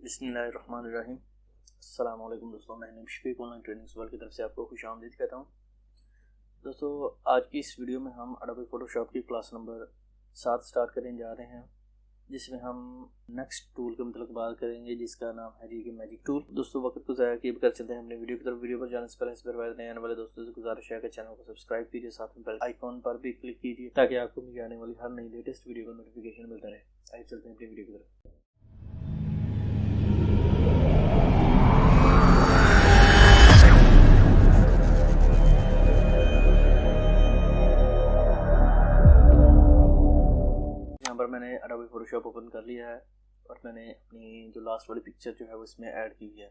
बिस्मिल्लाहिर्रहमानिर्रहीम। अस्सलाम वालेकुम दोस्तों, मैं शफीक ऑनलाइन ट्रेनिंग वर्ल्ड की तरफ से आपको खुशामदीद कहता हूँ। दोस्तों, आज की इस वीडियो में हम अडोबी फोटोशॉप की क्लास नंबर 7 स्टार्ट करने जा रहे हैं, जिसमें हम नेक्स्ट टूल के मतलब बात करेंगे, जिसका नाम है जी मैजिक टूल। दोस्तों, वक्त को ज़ाया किए बगैर चलते हैं अपने वीडियो की तरफ। वीडियो पर जाने से पहले इस पर नए आने वाले दोस्तों से गुजारिश है कि चैनल को सब्सक्राइब कीजिए, साथ में बेल आइकॉन पर भी क्लिक कीजिए ताकि आपको मिल जाने वाली हर नई लेटेस्ट वीडियो का नोटिफिकेशन मिलता रहे। आइए चलते हैं अपनी वीडियो की तरफ। यहाँ पर मैंने अडोबी फोटोशॉप ओपन कर लिया है और मैंने अपनी जो लास्ट वाली पिक्चर जो है वो इसमें ऐड की हुई है।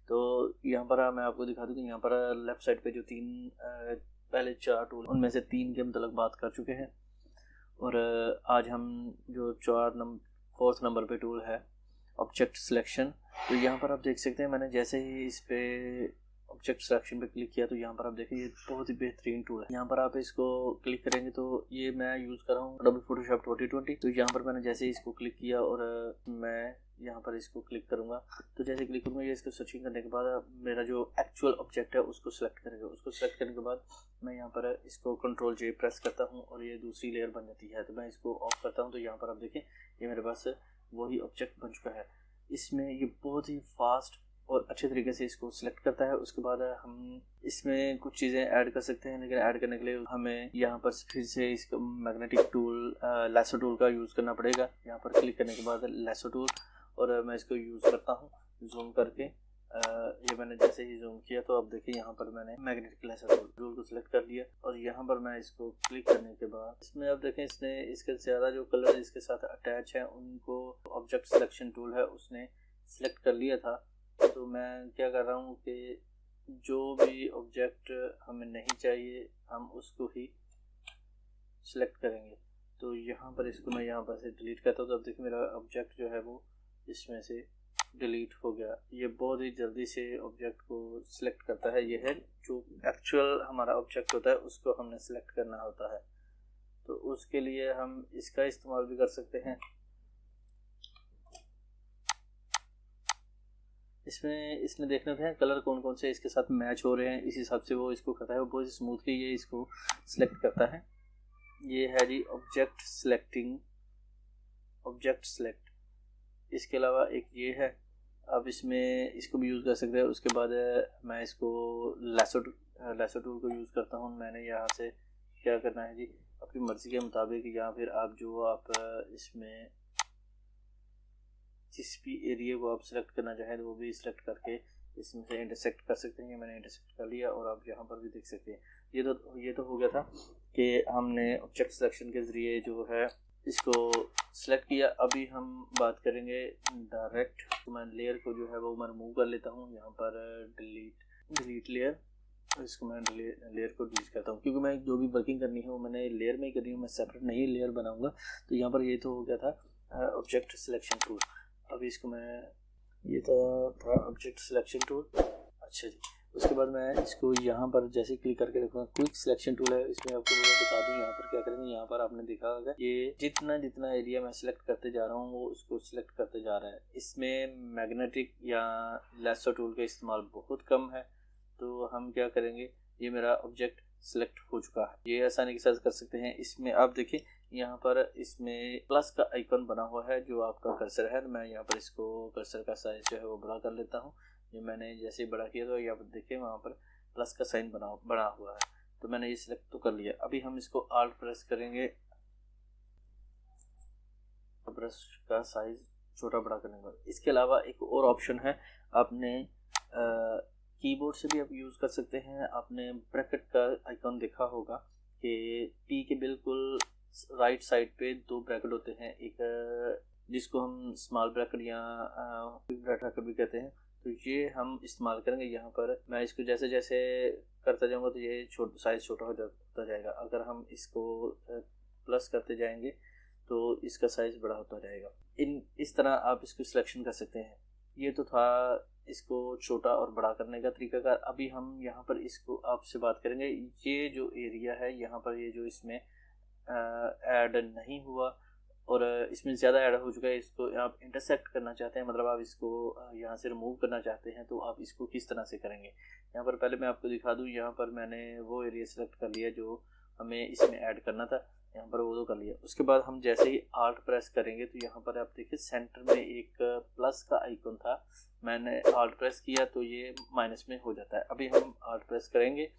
तो यहाँ पर मैं आपको दिखा दूँ कि यहाँ पर लेफ़्ट साइड पे जो पहले 4 टूल, उनमें से 3 के मतलब बात कर चुके हैं। और आज हम जो 4th नंबर पे टूल है ऑब्जेक्ट सिलेक्शन। तो यहाँ पर आप देख सकते हैं, मैंने जैसे ही इस पे ऑब्जेक्ट सिलेक्शन पे क्लिक किया तो यहाँ पर आप देखिए ये बहुत ही बेहतरीन टूल है। यहाँ पर आप इसको क्लिक करेंगे तो ये मैं यूज़ कर रहा हूँ अडोबी फोटोशॉप 2020। तो यहाँ पर मैंने जैसे ही इसको क्लिक किया और मैं यहाँ पर इसको क्लिक करूँगा, तो जैसे क्लिक करूँगा ये इसको सर्चिंग करने के बाद मेरा जो एक्चुअल ऑब्जेक्ट है उसको सिलेक्ट करेगा। उसको सिलेक्ट करने के बाद मैं यहाँ पर इसको Ctrl+J प्रेस करता हूँ और ये दूसरी लेयर बन जाती है। तो मैं इसको ऑफ करता हूँ, तो यहाँ पर आप देखें ये मेरे पास वही ऑब्जेक्ट बन चुका है। इसमें ये बहुत ही फास्ट और अच्छे तरीके से इसको सिलेक्ट करता है। उसके बाद हम इसमें कुछ चीज़ें ऐड कर सकते हैं, लेकिन ऐड करने के लिए हमें यहाँ पर फिर से इसका मैग्नेटिक टूल लैसो टूल का यूज़ करना पड़ेगा। यहाँ पर क्लिक करने के बाद लैसो टूल, और मैं इसको यूज़ करता हूँ जूम करके। ये मैंने जैसे ही जूम किया तो अब देखिए यहाँ पर मैंने मैग्नेटिक लैसो टूल को सिलेक्ट कर लिया। और यहाँ पर मैं इसको क्लिक करने के बाद इसमें अब देखें इसने इसके ज़्यादा जो कलर इसके साथ अटैच हैं उनको ऑब्जेक्ट सिलेक्शन टूल है उसने सिलेक्ट कर लिया था। तो मैं क्या कर रहा हूँ कि जो भी ऑब्जेक्ट हमें नहीं चाहिए हम उसको ही सिलेक्ट करेंगे। तो यहाँ पर इसको मैं यहाँ पर से डिलीट करता हूँ, तो अब देखिए मेरा ऑब्जेक्ट जो है वो इसमें से डिलीट हो गया। ये बहुत ही जल्दी से ऑब्जेक्ट को सिलेक्ट करता है। ये है जो एक्चुअल हमारा ऑब्जेक्ट होता है उसको हमने सिलेक्ट करना होता है। तो उसके लिए हम इसका इस्तेमाल भी कर सकते हैं। इसमें देखना है कलर कौन कौन से इसके साथ मैच हो रहे हैं, इस हिसाब से वो इसको करता है। वो बहुत स्मूथली ये इसको सिलेक्ट करता है। ये है जी ऑब्जेक्ट सेलेक्ट। इसके अलावा एक ये है, अब इसमें इसको भी यूज़ कर सकते हैं। उसके बाद मैं इसको लैसो टूल को यूज़ करता हूँ। मैंने यहाँ से क्या करना है जी, अपनी मर्ज़ी के मुताबिक, या फिर आप इसमें जिस भी एरिया को आप सिलेक्ट करना चाहें तो वो भी सिलेक्ट करके इसमें से इंटरसेक्ट कर सकते हैं। मैंने इंटरसेक्ट कर लिया और आप यहाँ पर भी देख सकते हैं। ये तो हो गया था कि हमने ऑब्जेक्ट सिलेक्शन के ज़रिए जो है इसको सिलेक्ट किया। अभी हम बात करेंगे डायरेक्ट। तो मैं लेयर को जो है वो मैं रिमूव कर लेता हूँ। यहाँ पर डिलीट लेयर, इसको मैं लेयर को डिलीट करता हूँ, क्योंकि मैं जो भी वर्किंग करनी है वो मैंने लेयर में ही करनी है, मैं सेपरेट नहीं लेयर बनाऊँगा। तो यहाँ पर ये तो हो गया था ऑब्जेक्ट सिलेक्शन टूल। अभी इसको मैं ये तो था ऑब्जेक्ट सिलेक्शन टूल। अच्छा जी, उसके बाद मैं इसको यहाँ पर जैसे क्लिक करके रखूँगा, क्विक सिलेक्शन टूल है। इसमें आपको बता दूँ यहाँ पर क्या करेंगे। यहाँ पर आपने देखा होगा ये जितना एरिया मैं सिलेक्ट करते जा रहा हूँ वो उसको सिलेक्ट करते जा रहा है। इसमें मैग्नेटिक या लैसो टूल का इस्तेमाल बहुत कम है। तो हम क्या करेंगे, ये मेरा ऑब्जेक्ट सिलेक्ट हो चुका है। ये आसानी के साथ कर सकते हैं। इसमें आप देखिए यहाँ पर इसमें प्लस का आइकन बना हुआ है जो आपका कर्सर है। मैं यहाँ पर इसको कर्सर का साइज जो है वो बड़ा कर लेता हूँ। ये मैंने जैसे ही बड़ा किया तो यहाँ पर देखिए वहाँ पर प्लस का साइन बना हुआ है। तो मैंने ये सिलेक्ट तो कर लिया। अभी हम इसको आल्ट प्रेस करेंगे, ब्रश का साइज छोटा बड़ा करने का। इसके अलावा एक और ऑप्शन है, आपने कीबोर्ड से भी आप यूज़ कर सकते हैं। आपने ब्रैकेट का आइकन देखा होगा कि पी के बिल्कुल राइट साइड पे 2 ब्रैकेट होते हैं, एक जिसको हम स्मॉल ब्रैकेट या बिग ब्रैकेट भी कहते हैं। तो ये हम इस्तेमाल करेंगे। यहाँ पर मैं इसको जैसे जैसे करता जाऊँगा तो ये साइज़ छोटा होता जाएगा। अगर हम इसको प्लस करते जाएंगे तो इसका साइज़ बड़ा होता जाएगा। इस तरह आप इसको सिलेक्शन कर सकते हैं। ये तो था इसको छोटा और बड़ा करने का तरीका। अभी हम यहाँ पर इसको आपसे बात करेंगे। ये जो एरिया है यहाँ पर ये जो इसमें ऐड नहीं हुआ और इसमें ज़्यादा ऐड हो चुका है, इसको आप इंटरसेक्ट करना चाहते हैं, मतलब आप इसको यहाँ से रिमूव करना चाहते हैं, तो आप इसको किस तरह से करेंगे। यहाँ पर पहले मैं आपको दिखा दूँ, यहाँ पर मैंने वो एरिया सेलेक्ट कर लिया जो हमें इसमें ऐड करना था, यहाँ पर वो तो कर लिया। उसके बाद हम जैसे ही आल्ट प्रेस करेंगे तो यहाँ पर आप देखिए सेंटर में एक प्लस का आइकन था, मैंने आल्ट प्रेस किया तो ये माइनस में हो जाता है। अभी हम आल्ट प्रेस करेंगे,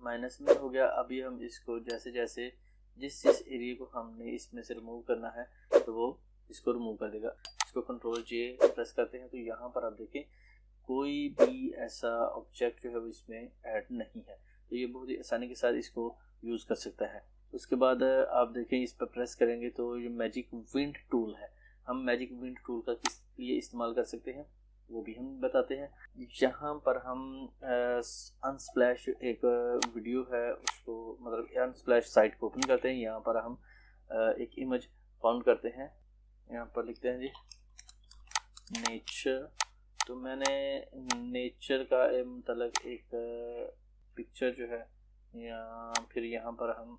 माइनस में हो गया। अभी हम इसको जैसे जैसे जिस एरिया को हमने इसमें से रिमूव करना है तो वो इसको रिमूव कर देगा। इसको कंट्रोल जे प्रेस करते हैं तो यहाँ पर आप देखें कोई भी ऐसा ऑब्जेक्ट जो है वो इसमें ऐड नहीं है, तो ये बहुत ही आसानी के साथ इसको यूज़ कर सकता है। उसके बाद आप देखें इस पर प्रेस करेंगे तो ये मैजिक विंड टूल है, हम मैजिक विंड टूल का किस लिए इस्तेमाल कर सकते हैं वो भी हम बताते हैं। यहाँ पर हम अनस्प्लैश एक वीडियो है उसको, मतलब अनस्प्लैश साइट को ओपन करते हैं। यहाँ पर हम एक इमेज फाउंड करते हैं, यहाँ पर लिखते हैं जी नेचर। तो मैंने नेचर का मतलब एक पिक्चर जो है, या फिर यहाँ पर हम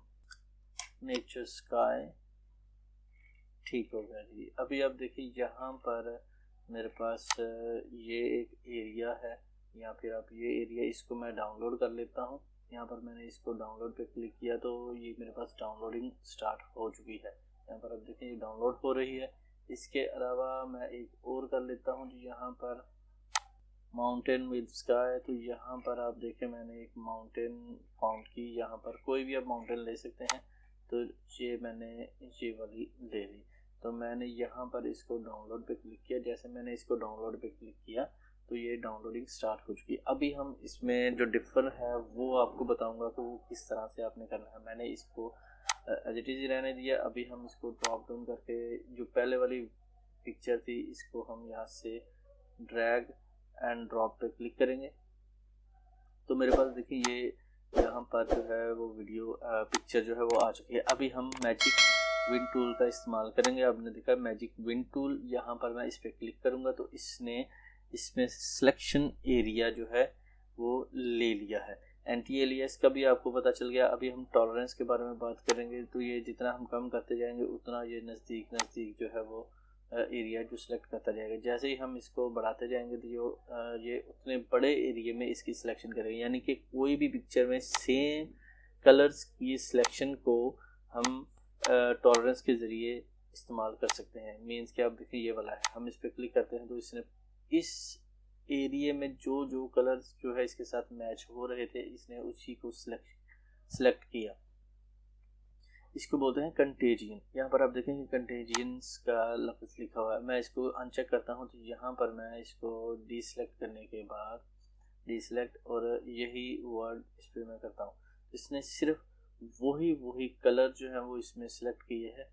नेचर स्काई, ठीक हो गया जी। अभी आप देखिए यहाँ पर मेरे पास ये एक एरिया है, या फिर आप ये एरिया, इसको मैं डाउनलोड कर लेता हूँ। यहाँ पर मैंने इसको डाउनलोड पे क्लिक किया तो ये मेरे पास डाउनलोडिंग स्टार्ट हो चुकी है। यहाँ पर आप देखें ये डाउनलोड हो रही है। इसके अलावा मैं एक और कर लेता हूँ जी, यहाँ पर माउंटेन विद स्काई। तो यहाँ पर आप देखें मैंने एक माउंटेन फाउंड की, यहाँ पर कोई भी आप माउंटेन ले सकते हैं, तो ये मैंने ये वाली ले ली। तो मैंने यहाँ पर इसको डाउनलोड पे क्लिक किया, जैसे मैंने इसको डाउनलोड पे क्लिक किया तो ये डाउनलोडिंग स्टार्ट हो चुकी है। अभी हम इसमें जो डिफर है वो आपको बताऊंगा कि वो किस तरह से आपने करना है। मैंने इसको एज इट इज रहने दिया। अभी हम इसको ड्रॉप डाउन करके जो पहले वाली पिक्चर थी इसको हम यहाँ से ड्रैग एंड ड्रॉप पे क्लिक करेंगे तो मेरे पास देखिए ये यहाँ पर जो है वो वीडियो पिक्चर जो है वो आ चुकी है। अभी हम मैजिक विंड टूल का इस्तेमाल करेंगे। आपने देखा मैजिक विंड टूल, यहाँ पर मैं इस पर क्लिक करूँगा तो इसने इसमें सिलेक्शन एरिया जो है वो ले लिया है। एंटी एलियास का भी आपको पता चल गया। अभी हम टॉलरेंस के बारे में बात करेंगे तो ये जितना हम कम करते जाएंगे उतना ये नज़दीक नज़दीक जो है वो एरिया जो सिलेक्ट करता जाएगा। जैसे ही हम इसको बढ़ाते जाएंगे तो ये उतने बड़े एरिया में इसकी सिलेक्शन करेगा, यानी कि कोई भी पिक्चर में सेम कलर्स की सिलेक्शन को हम टॉलरेंस के ज़रिए इस्तेमाल कर सकते हैं। मीन्स कि आप देखिए ये वाला है, हम इस पर क्लिक करते हैं तो इसने इस एरिया में जो जो कलर्स जो है इसके साथ मैच हो रहे थे इसने उसी को सिलेक्ट किया। इसको बोलते हैं कंटेजियन। यहाँ पर आप देखेंगे कंटेजियंस का लफ्ज़ लिखा हुआ है। मैं इसको अनचेक करता हूँ तो यहाँ पर मैं इसको डीसेलेक्ट करने के बाद डीसेलेक्ट और यही वर्ड इस पर मैं करता हूँ, इसने सिर्फ वही कलर जो है वो इसमें सिलेक्ट किए हैं।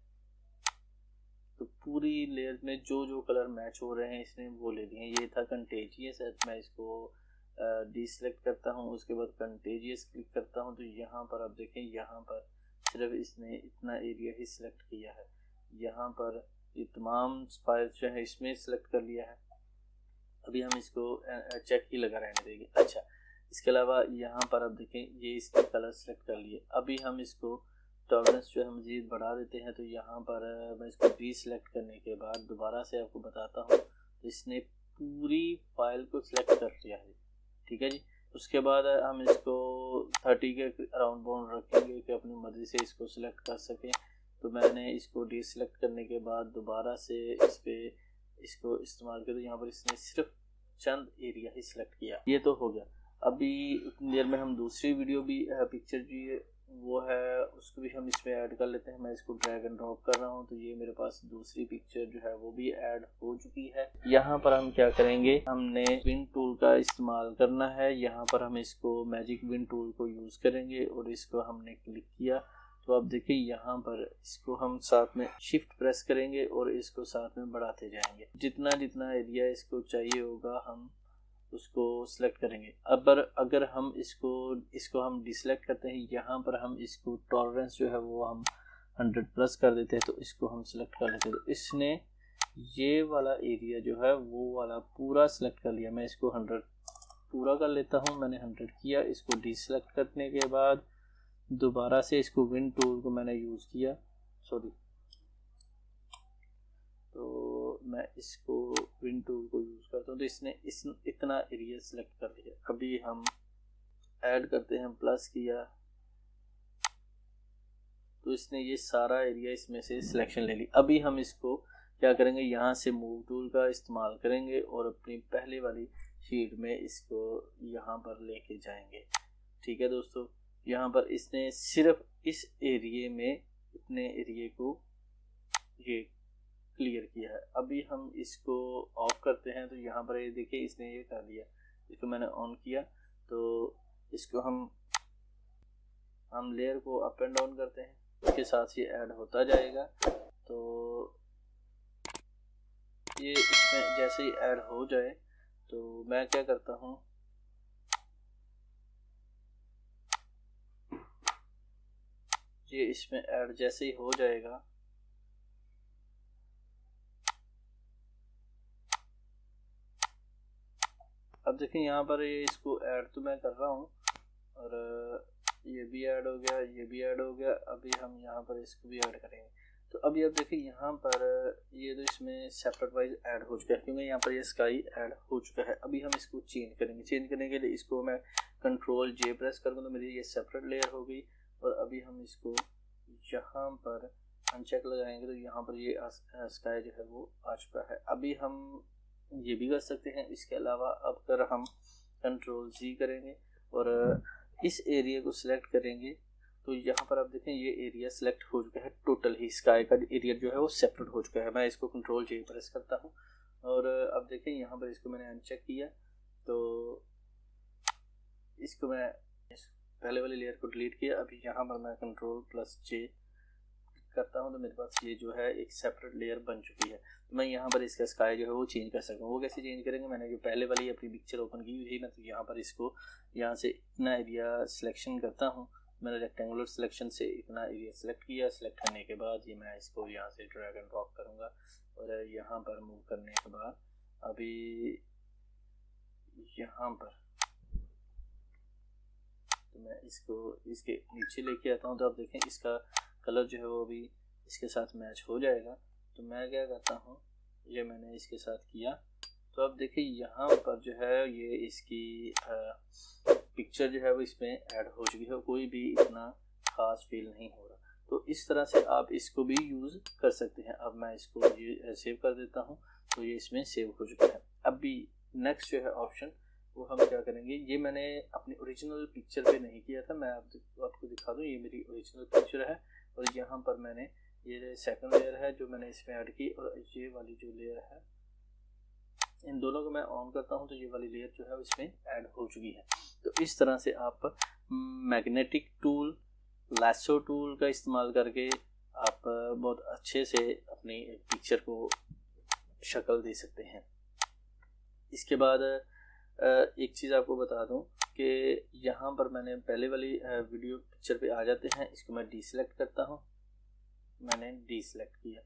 तो पूरी लेयर में जो जो कलर मैच हो रहे हैं इसने वो ले लिए। ये था कंटेजियस, मैं इसको डीसेलेक्ट करता हूँ, उसके बाद कंटेजियस क्लिक करता हूँ तो यहाँ पर आप देखें यहाँ पर सिर्फ इसने इतना एरिया ही सिलेक्ट किया है। यहाँ पर ये तमाम फाइल्स जो है इसमें सिलेक्ट कर लिया है। अभी हम इसको चेक ही लगा रहने देंगे। अच्छा, इसके अलावा यहाँ पर आप देखें ये इसके कलर सेलेक्ट कर लिए। अभी हम इसको टॉलरेंस जो है मज़ीद बढ़ा देते हैं। तो यहाँ पर मैं इसको डीसेलेक्ट करने के बाद दोबारा से आपको बताता हूँ तो इसने पूरी फाइल को सिलेक्ट कर लिया है। ठीक है जी। उसके बाद हम इसको 30 के अराउंड बाउंड रखेंगे कि अपनी मर्ज़ी से इसको सिलेक्ट कर सकें। तो मैंने इसको डीसेलेक्ट करने के बाद दोबारा से इस पर इसको इस्तेमाल किया तो यहाँ पर इसने सिर्फ चंद एरिया ही सिलेक्ट किया। ये तो हो गया। अभी उतनी देर में हम दूसरी वीडियो भी पिक्चर जो वो है उसको भी हम इसमें ऐड कर लेते हैं। मैं इसको ड्रैग एंड ड्रॉप कर रहा हूँ तो ये मेरे पास दूसरी पिक्चर जो है वो भी ऐड हो चुकी है। यहाँ पर हम क्या करेंगे, हमने विंड टूल का इस्तेमाल करना है। यहाँ पर हम इसको मैजिक विंड टूल को यूज़ करेंगे और इसको हमने क्लिक किया तो आप देखिए यहाँ पर इसको हम साथ में शिफ्ट प्रेस करेंगे और इसको साथ में बढ़ाते जाएंगे। जितना जितना एरिया इसको चाहिए होगा हम उसको सिलेक्ट करेंगे। अगर हम इसको हम डिसेलेक्ट करते हैं, यहाँ पर हम इसको टॉलरेंस जो है वो हम 100 प्लस कर देते हैं तो इसको हम सिलेक्ट कर लेते हैं। तो इसने ये वाला एरिया जो है वो वाला पूरा सिलेक्ट कर लिया। मैं इसको 100 पूरा कर लेता हूँ। मैंने 100 किया। इसको डिसेलेक्ट करने के बाद दोबारा से इसको विंड टूल को मैंने यूज़ किया, तो मैं इसको विन टूल को यूज़ करता हूँ। तो इसने इतना एरिया सेलेक्ट कर लिया। अभी हम ऐड करते हैं, प्लस किया तो इसने ये सारा एरिया इसमें से सिलेक्शन ले ली। अभी हम इसको क्या करेंगे, यहाँ से मूव टूल का इस्तेमाल करेंगे और अपनी पहले वाली शीट में इसको यहाँ पर लेके जाएंगे। ठीक है दोस्तों, यहाँ पर इसने सिर्फ इस एरिया में इतने एरिया को ये क्लियर किया है। अभी हम इसको ऑफ करते हैं तो यहाँ पर ये देखिए इसने ये कर दिया। इसको मैंने ऑन किया तो इसको हम लेयर को अप एंड डाउन करते हैं, इसके साथ ये ऐड होता जाएगा। तो ये इसमें जैसे ही ऐड हो जाए तो मैं क्या करता हूँ, ये इसमें ऐड जैसे ही हो जाएगा अब देखिए यहाँ पर ये इसको ऐड तो मैं कर रहा हूँ और ये भी ऐड हो गया, ये भी ऐड हो गया। अभी हम यहाँ पर इसको भी ऐड करेंगे। तो अभी आप देखिए यहाँ पर ये तो इसमें सेपरेट वाइज ऐड हो चुका है क्योंकि यहाँ पर ये स्काई ऐड हो चुका है। अभी हम इसको चेंज करेंगे। चेंज करने के लिए इसको मैं कंट्रोल जे प्रेस करूँगा तो मेरी ये सेपरेट लेयर हो गई। और अभी हम इसको यहाँ पर अनचेक लगाएंगे तो यहाँ पर ये स्काई जो है वो आ चुका है। अभी हम ये भी कर सकते हैं। इसके अलावा अब अगर हम कंट्रोल जी करेंगे और इस एरिया को सिलेक्ट करेंगे तो यहाँ पर आप देखें ये एरिया सिलेक्ट हो चुका है। टोटल ही स्काई का एरिया जो है वो सेपरेट हो चुका है। मैं इसको कंट्रोल जे प्रेस करता हूँ और अब देखें यहाँ पर इसको मैंने अनचेक किया तो इसको मैं पहले वाली लेयर को डिलीट किया। अभी यहाँ पर मैं कंट्रोल प्लस जे करता हूँ तो मेरे पास ये जो है एक सेपरेट लेयर बन चुकी है। तो मैं यहाँ पर इसका स्काई जो है वो चेंज कर सकता हूँ। वो कैसे चेंज करेंगे, मैंने जो पहले वाली अपनी पिक्चर ओपन की हुई थी ना, तो यहाँ पर इसको यहाँ से इतना एरिया सिलेक्शन करता हूँ। मैंने रेक्टेंगुलर सिलेक्शन से इतना एरिया सेलेक्ट किया। सेलेक्ट करने के बाद ये मैं इसको यहाँ से ड्रैग एंड ड्रॉप करूँगा और यहाँ पर मूव करने के बाद अभी यहाँ पर तो मैं इसको इसके नीचे लेके आता हूँ। तो आप देखें इसका कलर जो है वो भी इसके साथ मैच हो जाएगा। तो मैं क्या करता हूँ, ये मैंने इसके साथ किया तो अब देखिए यहाँ पर जो है ये इसकी पिक्चर जो है वो इसमें ऐड हो चुकी है। कोई भी इतना खास फील नहीं हो रहा। तो इस तरह से आप इसको भी यूज़ कर सकते हैं। अब मैं इसको ये सेव कर देता हूँ तो ये इसमें सेव हो चुका है। अभी नेक्स्ट जो है ऑप्शन वो हम क्या करेंगे, ये मैंने अपनी ओरिजिनल पिक्चर पे नहीं किया था। मैं आपको दिखा दूँ, ये मेरी ओरिजिनल पिक्चर है और यहाँ पर मैंने ये सेकंड लेयर है जो मैंने इसमें ऐड की और ये वाली जो लेयर है इन दोनों को मैं ऑन करता हूँ तो ये वाली लेयर जो है इसमें ऐड हो चुकी है। तो इस तरह से आप मैग्नेटिक टूल, लैसो टूल का इस्तेमाल करके आप बहुत अच्छे से अपनी पिक्चर को शक्ल दे सकते हैं। इसके बाद एक चीज़ आपको बता दूं कि यहाँ पर मैंने पहले वाली वीडियो पिक्चर पे आ जाते हैं। इसको मैं डीसेलेक्ट करता हूँ। मैंने डीसेलेक्ट किया,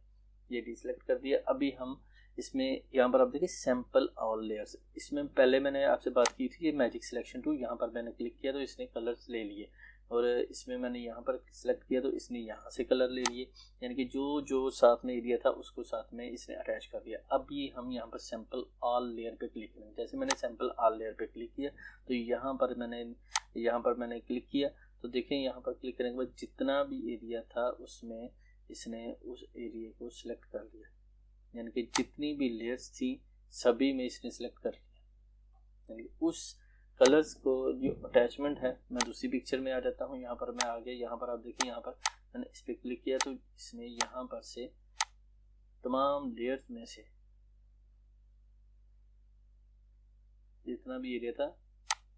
ये डीसेलेक्ट कर दिया। अभी हम इसमें यहाँ पर आप देखिए सैम्पल ऑल लेयर्स, इसमें पहले मैंने आपसे बात की थी ये मैजिक सिलेक्शन टूल। यहाँ पर मैंने क्लिक किया तो इसने कलर्स ले लिए और इसमें मैंने यहाँ पर सिलेक्ट किया तो इसने यहाँ से कलर ले लिए, यानी कि जो जो साथ में एरिया था उसको साथ में इसने अटैच कर दिया। अभी हम यहाँ पर सैम्पल ऑल लेयर पे क्लिक करेंगे। जैसे मैंने सैम्पल ऑल लेयर पे क्लिक किया तो यहाँ पर मैंने क्लिक किया तो देखें यहाँ पर क्लिक करने के बाद जितना भी एरिया था उसमें इसने उस एरिया को सिलेक्ट कर लिया, यानी कि जितनी भी लेयर्स थी सभी में इसने सिलेक्ट कर लिया। यानी उस कलर्स को जो अटैचमेंट है, मैं दूसरी पिक्चर में आ जाता हूँ। यहाँ पर मैं आ गया, यहाँ पर आप देखिए यहाँ पर मैंने इस पर क्लिक किया तो इसने यहाँ पर से तमाम लेयर्स में से जितना भी एरिया था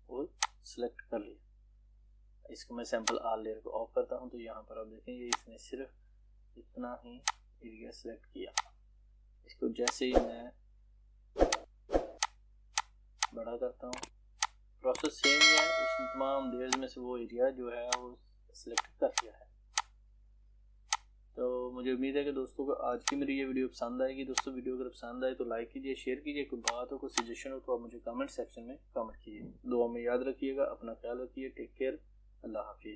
वो सिलेक्ट कर लिया। इसको मैं सैम्पल ऑल लेयर को ऑफ करता हूँ तो यहाँ पर आप देखें ये इसने सिर्फ इतना ही एरिया सिलेक्ट किया। इसको जैसे ही मैं बड़ा करता हूँ प्रोसेस सेम ही है। इसमें तमाम लेयर्स में से वो एरिया जो है वो सिलेक्ट कर लिया है। तो मुझे उम्मीद है कि दोस्तों को आज की मेरी ये वीडियो पसंद आएगी। दोस्तों वीडियो अगर पसंद आए तो लाइक कीजिए, शेयर कीजिए। कोई बात हो, कोई सजेशन हो तो आप मुझे कमेंट सेक्शन में कमेंट कीजिए। दुआ में याद रखिएगा, अपना ख्याल रखिए। टेक केयर, अल्लाह हाफिज़।